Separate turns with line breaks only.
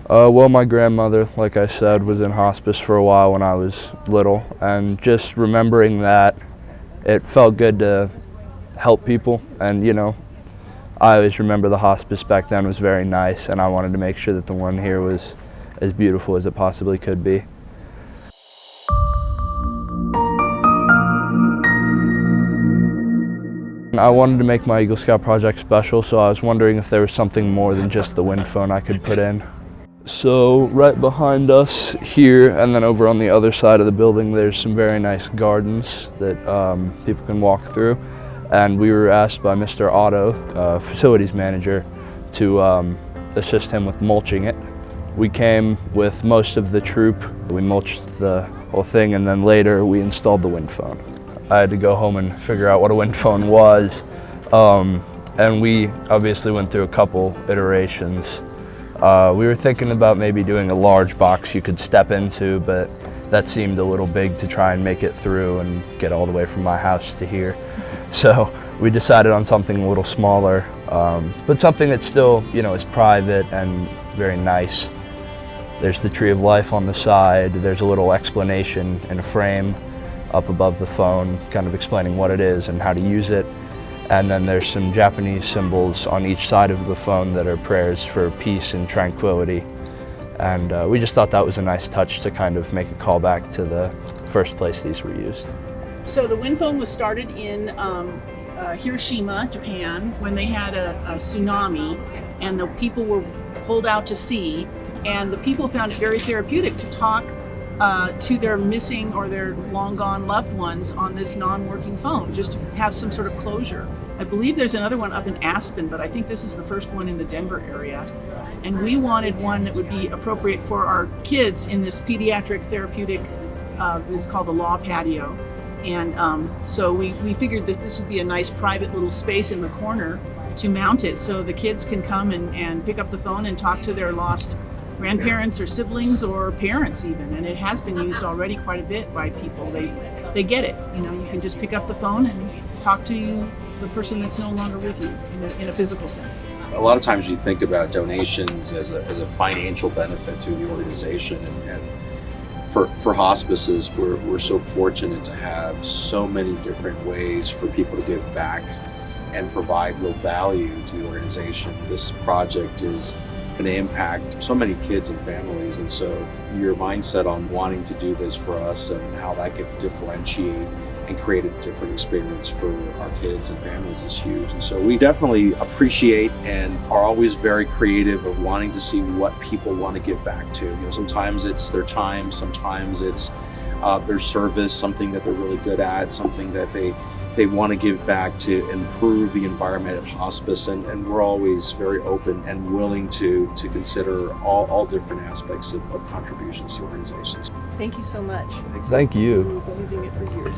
Well, my grandmother, like I said, was in hospice for a while when I was little, and just remembering that, it felt good to help people. And I always remember the hospice back then was very nice, and I wanted to make sure that the one here was as beautiful as it possibly could be. I wanted to make my Eagle Scout project special, so I was wondering if there was something more than just the wind phone I could put in. So right behind us here, and then over on the other side of the building, there's some very nice gardens that people can walk through. And we were asked by Mr. Otto, facilities manager, to assist him with mulching it. We came with most of the troop. We mulched the whole thing, and then later we installed the wind phone. I had to go home and figure out what a wind phone was. And we obviously went through a couple iterations. We were thinking about maybe doing a large box you could step into, but that seemed a little big to try and make it through and get all the way from my house to here. So we decided on something a little smaller, but something that still, is private and very nice. There's the tree of life on the side. There's a little explanation in a frame up above the phone, kind of explaining what it is and how to use it. And then there's some Japanese symbols on each side of the phone that are prayers for peace and tranquility. And we just thought that was a nice touch to kind of make a callback to the first place these were used.
So the wind phone was started in Hiroshima, Japan, when they had a tsunami, and the people were pulled out to sea, and the people found it very therapeutic to talk to their missing or their long gone loved ones on this non-working phone, just to have some sort of closure. I believe there's another one up in Aspen, but I think this is the first one in the Denver area. And we wanted one that would be appropriate for our kids in this pediatric therapeutic, it's called the Law Patio. And so we figured that this would be a nice private little space in the corner to mount it, so the kids can come and pick up the phone and talk to their lost grandparents or siblings or parents even. And it has been used already quite a bit by people. They get it. You can just pick up the phone and talk to the person that's no longer with you in a physical sense.
A lot of times you think about donations as a financial benefit to the organization, and for hospices, we're so fortunate to have so many different ways for people to give back and provide real value to the organization. This project is going to impact so many kids and families, and so your mindset on wanting to do this for us and how that could differentiate and create a different experience for our kids and families is huge. And so we definitely appreciate and are always very creative of wanting to see what people want to give back to. Sometimes it's their time, sometimes it's their service, something that they're really good at, something that they want to give back to improve the environment at hospice, and we're always very open and willing to consider all different aspects of contributions to organizations.
Thank you so much.
Thank you.
We've been using it for years.